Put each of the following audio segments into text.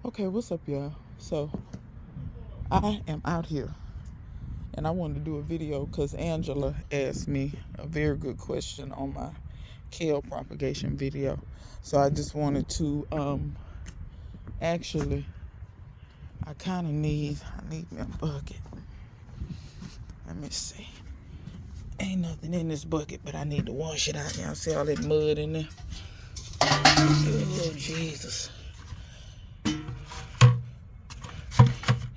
Okay, what's up, y'all? So I am out here and I wanted to do a video because Angela asked me a very good question on my kale propagation video. So I just wanted to actually I need me a bucket. Let me see. Ain't nothing in this bucket, but I need to wash it out. Y'all see all that mud in there? Oh Jesus.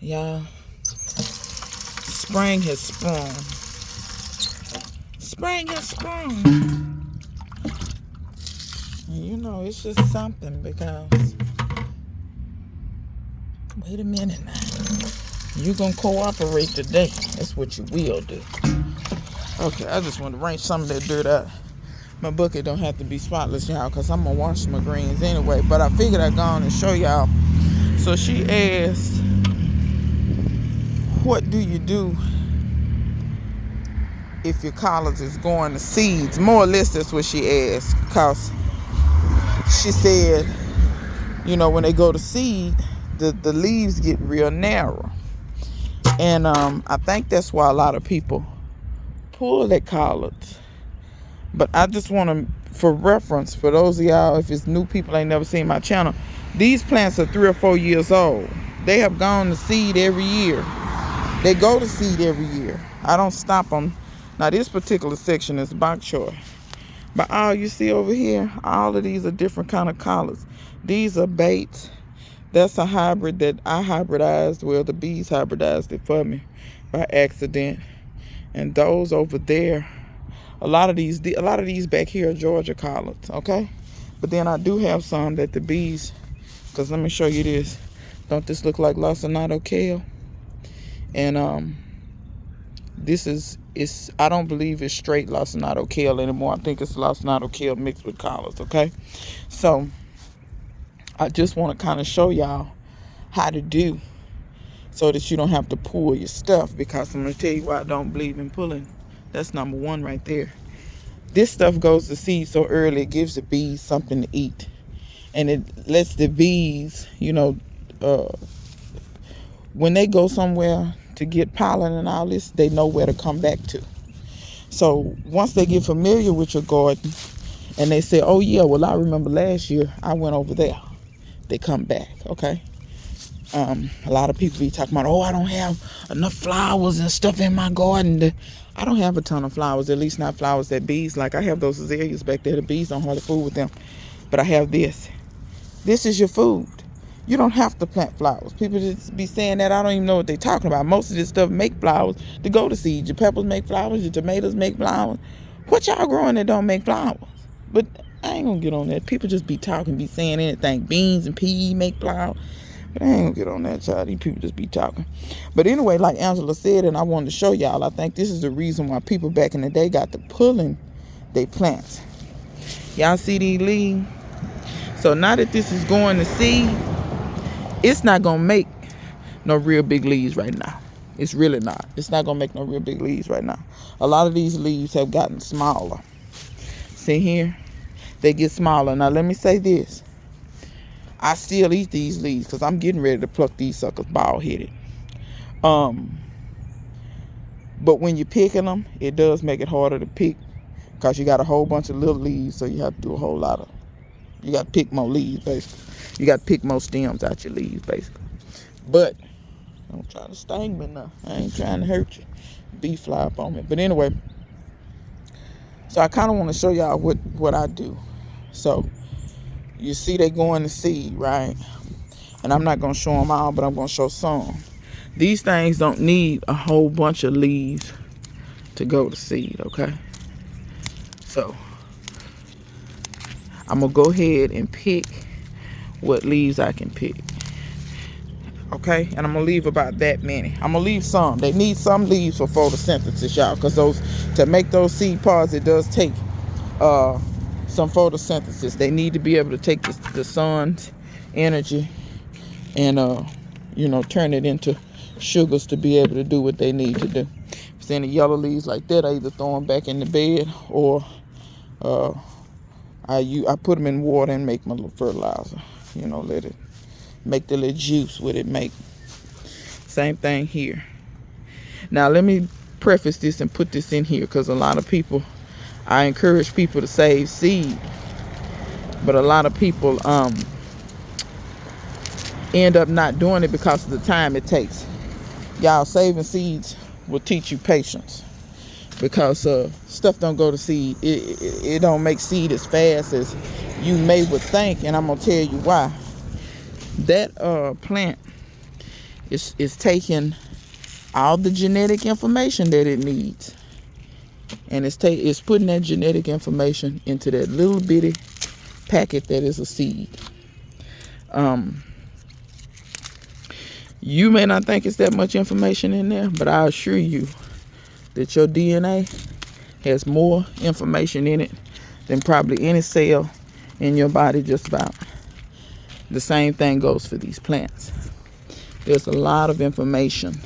Y'all, spring has sprung. Spring has sprung. And you know, it's just something because, wait a minute now. You gonna cooperate today. That's what you will do. Okay, I just want to wrench some of that dirt out. My bucket don't have to be spotless, y'all, because I'm gonna wash my greens anyway. But I figured I'd go on and show y'all. So she asked, what do you do if your collards is going to seeds? More or less that's what she asked. Because she said, you know, when they go to seed, the leaves get real narrow. And I think that's why a lot of people pull their collards. But I just want to, for reference, for those of y'all, if it's new people ain't never seen my channel, these plants are 3 or 4 years old. They have gone to seed every year. They go to seed every year. I don't stop them. Now this particular section is bok choy. But all you see over here, all of these are different kind of collards. These are baits. That's a hybrid that I hybridized. Well, the bees hybridized it for me by accident. And those over there, a lot of these back here are Georgia collards, okay? But then I do have some that the bees, because let me show you this. Don't this look like lacinato kale? And this is, I don't believe it's straight lacinato kale anymore. I think it's lacinato kale mixed with collards, okay? So I just want to kind of show y'all how to do so that you don't have to pull your stuff, because I'm going to tell you why I don't believe in pulling. That's number one right there. This stuff goes to seed so early, it gives the bees something to eat. And it lets the bees, you know, when they go somewhere to get pollen and all this, they know where to come back to. So once they get familiar with your garden and they say, oh yeah, well I remember last year I went over there, they come back, okay? A lot of people be talking about, oh, I don't have enough flowers and stuff in my garden. I don't have a ton of flowers, at least not flowers that bees like. I have those azaleas back there. The bees don't hardly fool with them. But I have this. This is your food. You don't have to plant flowers. People just be saying that. I don't even know what they're talking about. Most of this stuff make flowers to go to seed. Your peppers make flowers. Your tomatoes make flowers. What y'all growing that don't make flowers? But I ain't gonna get on that. People just be talking, be saying anything. Beans and peas make flowers. But I ain't gonna get on that, child. These people just be talking. But anyway, like Angela said, and I wanted to show y'all, I think this is the reason why people back in the day got to pulling they plants. Y'all see these leaves? So now that this is going to seed, it's not gonna make no real big leaves right now. It's really not. It's not gonna make no real big leaves right now. A lot of these leaves have gotten smaller. See here? They get smaller. Now let me say this. I still eat these leaves because I'm getting ready to pluck these suckers bald-headed. But when you're picking them, it does make it harder to pick because you got a whole bunch of little leaves, so you have to do a whole lot of, you got to pick more leaves, basically. You got to pick more stems out your leaves, basically. But don't try to sting me now. I ain't trying to hurt you. Bee fly up on me. But anyway, so I kind of want to show y'all what I do. So you see they going to seed, right? And I'm not going to show them all, but I'm going to show some. These things don't need a whole bunch of leaves to go to seed, okay? So I'm going to go ahead and pick what leaves I can pick. Okay? And I'm going to leave about that many. I'm going to leave some. They need some leaves for photosynthesis, y'all, because those, to make those seed pods, it does take some photosynthesis. They need to be able to take the sun's energy and you know, turn it into sugars to be able to do what they need to do. If it's any yellow leaves like that, I either throw them back in the bed or I put them in water and make my little fertilizer. You know, let it make the little juice what it make. Same thing here. Now let me preface this and put this in here, because a lot of people, I encourage people to save seed, but a lot of people end up not doing it because of the time it takes. Y'all, saving seeds will teach you patience, because stuff don't go to seed. It don't make seed as fast as you may would think, and I'm gonna tell you why. That plant is taking all the genetic information that it needs, and it's putting that genetic information into that little bitty packet that is a seed. You may not think it's that much information in there, but I assure you that your DNA has more information in it than probably any cell in your body, just about. The same thing goes for these plants. There's a lot of information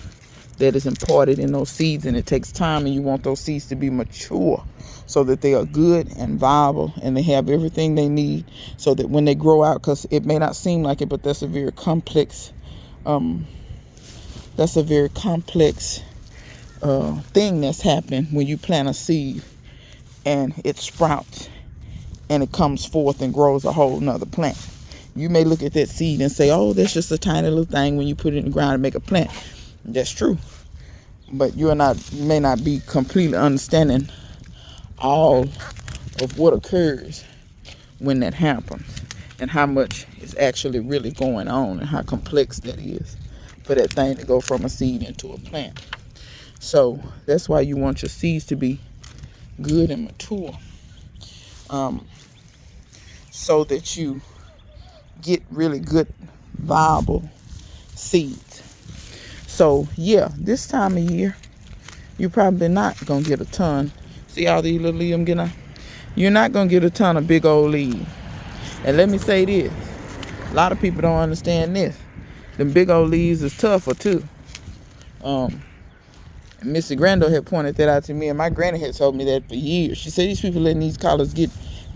that is imparted in those seeds, and it takes time, and you want those seeds to be mature so that they are good and viable and they have everything they need, so that when they grow out, because it may not seem like it, but that's a very complex thing that's happening when you plant a seed and it sprouts and it comes forth and grows a whole nother plant. You may look at that seed and say, oh, that's just a tiny little thing when you put it in the ground and make a plant. That's true, but you may not be completely understanding all of what occurs when that happens, and how much is actually really going on, and how complex that is for that thing to go from a seed into a plant. So that's why you want your seeds to be good and mature, so that you get really good, viable seeds. So yeah, this time of year, you're probably not gonna get a ton. See all these little leaves I'm getting out? You're not gonna get a ton of big old leaves. And let me say this, a lot of people don't understand this. Them big old leaves is tougher too. Missy Grando had pointed that out to me, and my granny had told me that for years. She said these people letting these collards get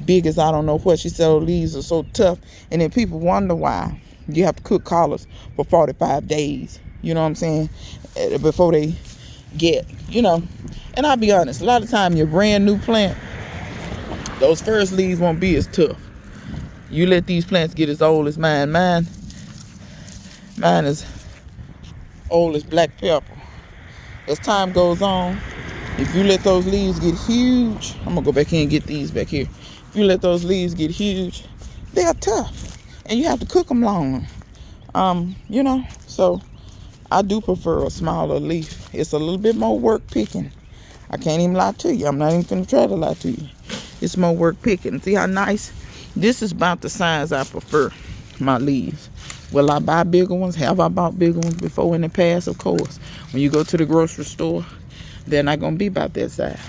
big as I don't know what. She said those leaves are so tough, and then people wonder why you have to cook collards for 45 days. You know what I'm saying? Before they get, And I'll be honest, a lot of time your brand new plant, those first leaves won't be as tough. You let these plants get as old as mine. Mine is old as black pepper. As time goes on, if you let those leaves get huge, I'm gonna go back here and get these back here. If you let those leaves get huge, they are tough, and you have to cook them longer. So I do prefer a smaller leaf. It's a little bit more work picking. I can't even lie to you. I'm not even gonna try to lie to you. It's more work picking. See how nice? This is about the size I prefer my leaves. Will I buy bigger ones? Have I bought bigger ones before in the past? Of course. When you go to the grocery store, they're not gonna be about that size.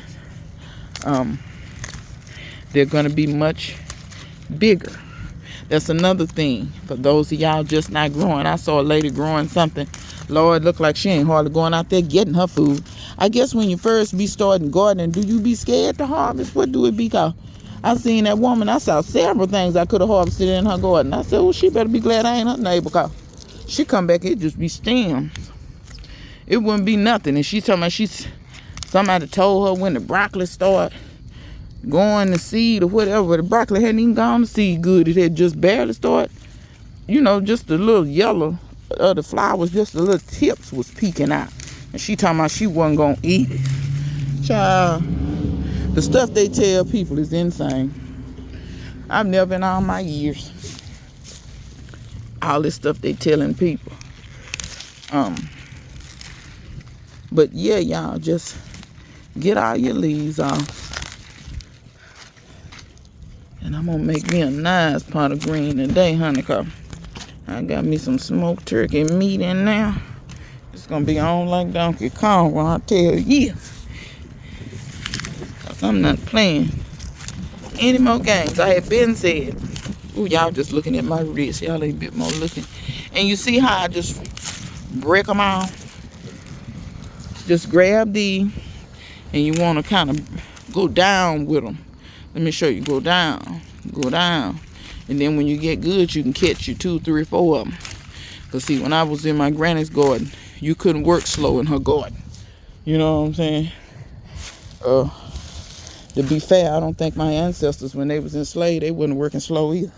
They're gonna be much bigger. That's another thing for those of y'all just not growing. I saw a lady growing something. Lord, looked like she ain't hardly going out there getting her food. I guess when you first be starting gardening, do you be scared to harvest? What do it be called? I seen that woman. I saw several things I could have harvested in her garden. I said, well, she better be glad I ain't her neighbor, because she come back, it just be stems. It wouldn't be nothing. And she talking about somebody told her when the broccoli start going to seed or whatever, the broccoli hadn't even gone to seed good. It had just barely started. Just the little yellow of the flowers, just the little tips was peeking out. And she talking about she wasn't going to eat it. Child, the stuff they tell people is insane. I've never in all my years, all this stuff they telling people. But yeah, y'all, just get all your leaves off. And I'm going to make me a nice pot of green today, honey, because I got me some smoked turkey meat in there. It's going to be on like Donkey Kong when I tell you. Because I'm not playing any more games. I have been said. Ooh, y'all just looking at my wrist. Y'all ain't a bit more looking. And you see how I just break them off? Just grab these, and you want to kind of go down with them. Let me show you. Go down. And then when you get good, you can catch you 2, 3, 4 of them. But see, when I was in my granny's garden, you couldn't work slow in her garden. You know what I'm saying? To be fair, I don't think my ancestors, when they was enslaved, they wasn't working slow either.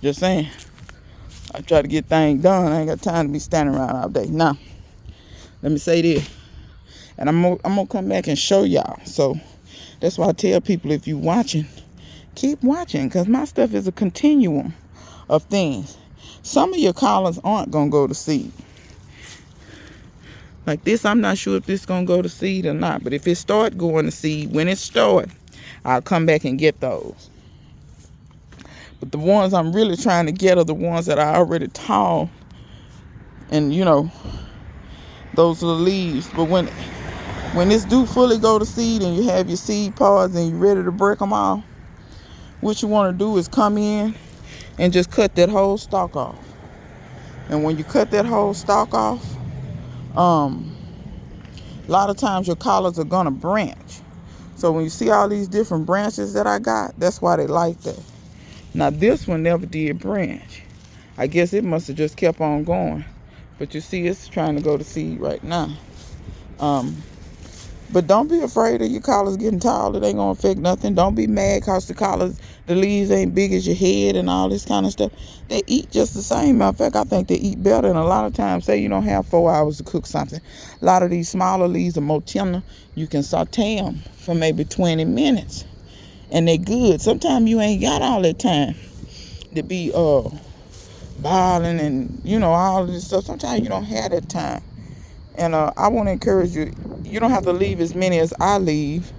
Just saying. I try to get things done. I ain't got time to be standing around all day. Now, let me say this. And I'm gonna come back and show y'all. So that's why I tell people, if you watching, keep watching, because my stuff is a continuum of things. Some of your collards aren't gonna go to seed. Like this, I'm not sure if this is gonna go to seed or not. But if it start going to seed, when it start, I'll come back and get those. But the ones I'm really trying to get are the ones that are already tall. And you know, those are the leaves. But when this do fully go to seed and you have your seed pods and you're ready to break them off, what you want to do is come in and just cut that whole stalk off. And when you cut that whole stalk off, a lot of times your collards are gonna branch. So when you see all these different branches that I got, that's why they like that. Now this one never did branch. I guess it must have just kept on going. But you see, it's trying to go to seed right now. But don't be afraid of your collards getting tall. It ain't gonna affect nothing. Don't be mad because the leaves ain't big as your head and all this kind of stuff. They eat just the same. Matter of fact, I think they eat better. And a lot of times, say you don't have 4 hours to cook something. A lot of these smaller leaves are more tender. You can saute them for maybe 20 minutes. And they good. Sometimes you ain't got all that time to be boiling and, you know, all of this stuff. Sometimes you don't have that time. And I want to encourage you, you don't have to leave as many as I leave,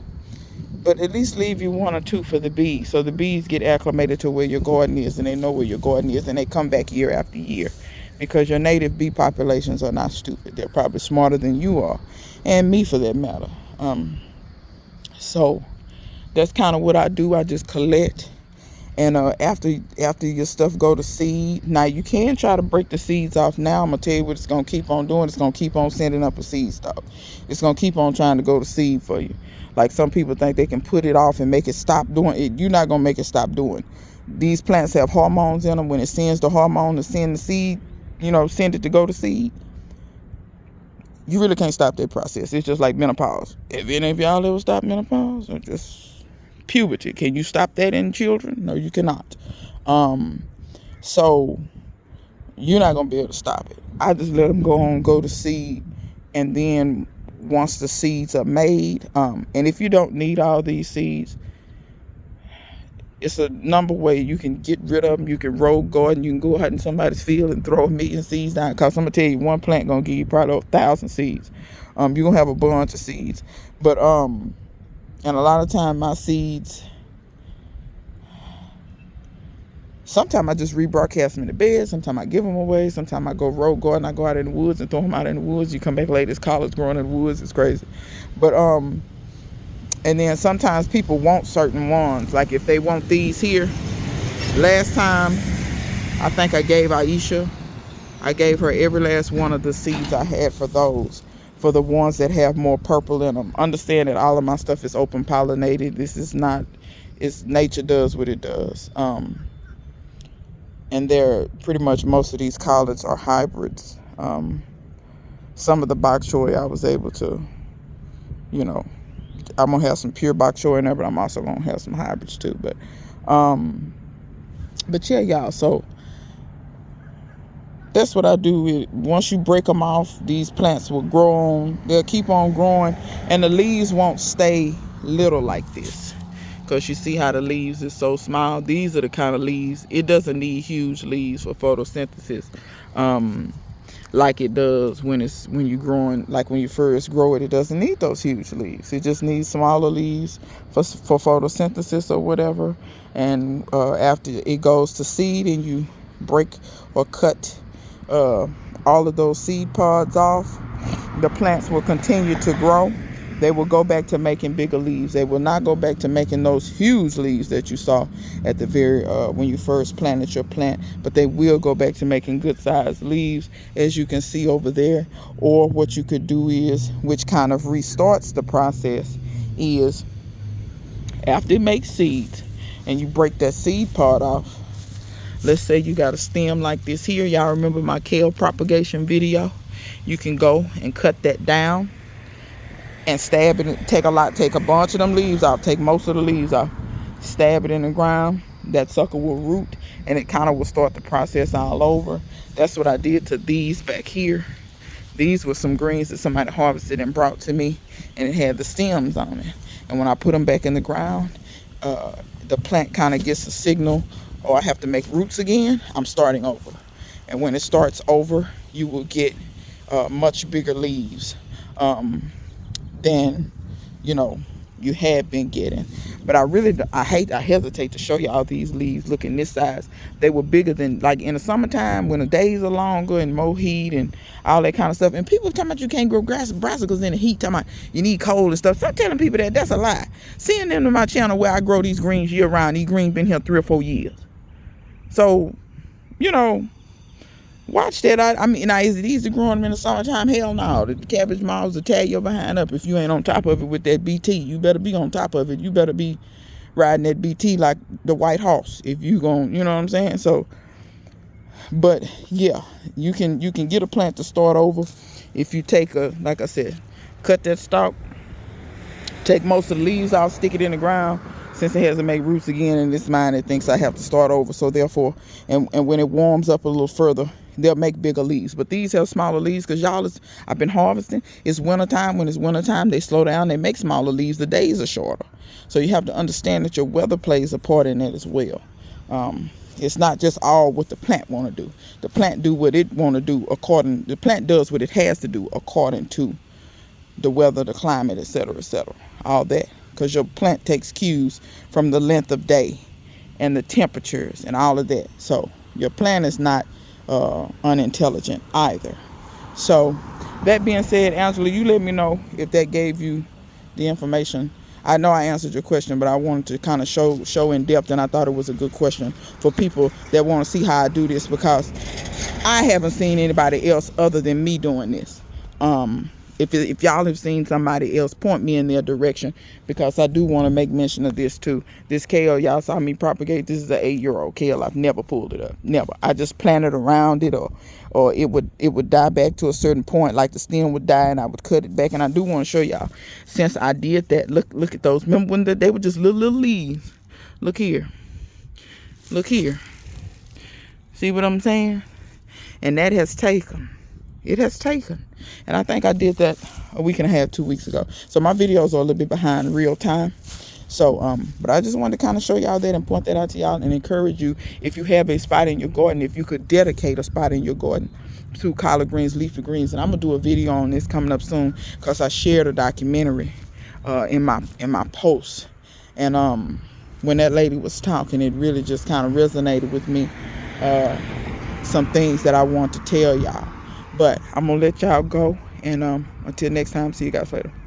but at least leave you 1 or 2 for the bees. So the bees get acclimated to where your garden is and they know where your garden is and they come back year after year. Because your native bee populations are not stupid. They're probably smarter than you are. And me for that matter. So that's kind of what I do. I just collect. And after your stuff go to seed, now you can try to break the seeds off now. I'm going to tell you what it's going to keep on doing. It's going to keep on sending up a seed stalk. It's going to keep on trying to go to seed for you. Like some people think they can put it off and make it stop doing it. You're not going to make it stop doing. These plants have hormones in them. When it sends the hormone to send the seed, you know, send it to go to seed, you really can't stop that process. It's just like menopause. Have any of y'all ever stopped menopause? Or just puberty? Can you stop that in children? No, you cannot. So you're not gonna be able to stop it. I just let them go to seed, and then once the seeds are made, and if you don't need all these seeds, it's a number way you can get rid of them. You can roll garden. You can go out in somebody's field and throw 1,000,000 seeds down. Cause I'm gonna tell you, one plant gonna give you probably 1,000 seeds. You're gonna have a bunch of seeds, but and a lot of time my seeds, sometimes I just rebroadcast them in the bed. Sometimes I give them away. Sometimes I go road garden. I go out in the woods and throw them out in the woods. You come back later, this collards growing in the woods. It's crazy. But and then sometimes people want certain ones. Like if they want these here. Last time, I think I gave Aisha, I gave her every last one of the seeds I had for those. For the ones that have more purple in them. Understand that all of my stuff is open pollinated. This is not, it's nature does what it does. And they're pretty much, most of these collards are hybrids. Some of the bok choy I was able to, you know, I'm gonna have some pure bok choy in there, but I'm also gonna have some hybrids too. But yeah, y'all, so that's what I do. Once you break them off, these plants will grow on. They'll keep on growing, and the leaves won't stay little like this. Because you see how the leaves is so small. These are the kind of leaves. It doesn't need huge leaves for photosynthesis, like it does when you're growing. Like when you first grow it, it doesn't need those huge leaves. It just needs smaller leaves for photosynthesis or whatever. And after it goes to seed, and you break or cut all of those seed pods off, the plants will continue to grow. They will go back to making bigger leaves. They will not go back to making those huge leaves that you saw at the very when you first planted your plant, but they will go back to making good sized leaves, as you can see over there. Or what you could do is, which kind of restarts the process, is after it makes seeds and you break that seed pod off, let's say you got a stem like this here. Y'all remember my kale propagation video? You can go and cut that down and stab it. Take a bunch of them leaves off. Take most of the leaves off. Stab it in the ground. That sucker will root, and it kind of will start the process all over. That's what I did to these back here. These were some greens that somebody harvested and brought to me, and it had the stems on it. And when I put them back in the ground, the plant kind of gets a signal, or I have to make roots again. I'm starting over. And when it starts over, you will get much bigger leaves than, you know, you had been getting. But I hesitate to show y'all these leaves looking this size. They were bigger than, like, in the summertime when the days are longer and more heat and all that kind of stuff. And people talking about you can't grow brassicas in the heat, talking about you need cold and stuff. Stop telling people that. That's a lie. Seeing them to my channel where I grow these greens year round. These greens been here 3 or 4 years. So, you know, watch that. I mean, now, is it easy growing them in the summertime? Hell no. The cabbage moths will tear your behind up if you ain't on top of it with that BT. You better be on top of it. You better be riding that BT like the white horse if you gon', you know what I'm saying? So, but yeah, you can get a plant to start over if you take like I said, cut that stalk, take most of the leaves out, stick it in the ground. Since it hasn't made roots again in this mind, it thinks I have to start over. So therefore, and when it warms up a little further, they'll make bigger leaves. But these have smaller leaves because y'all, I've been harvesting. It's wintertime. When it's wintertime, they slow down. They make smaller leaves. The days are shorter. So you have to understand that your weather plays a part in that as well. It's not just all what the plant want to do. The plant do what it want to do the plant does what it has to do according to the weather, the climate, etc., all that. Because your plant takes cues from the length of day and the temperatures and all of that. So your plant is not unintelligent either. So that being said, Angela, you let me know if that gave you the information. I know I answered your question, but I wanted to kind of show in depth, and I thought it was a good question for people that want to see how I do this, because I haven't seen anybody else other than me doing this. If y'all have seen somebody else, point me in their direction, because I do want to make mention of this too. This kale y'all saw me propagate, this is an 8-year-old kale. I've never pulled it up, never. I just planted around it, or it would die back to a certain point, like the stem would die, and I would cut it back. And I do want to show y'all, since I did that, look at those. Remember when they were just little leaves? Look here, see what I'm saying? And that has taken. It has taken. And I think I did that a week and a half, 2 weeks ago. So my videos are a little bit behind real time. So, but I just wanted to kind of show y'all that and point that out to y'all and encourage you, if you have a spot in your garden, if you could dedicate a spot in your garden to collard greens, leafy greens. And I'm going to do a video on this coming up soon, because I shared a documentary in my post. And when that lady was talking, it really just kind of resonated with me. Some things that I want to tell y'all. But I'm going to let y'all go. And until next time, see you guys later.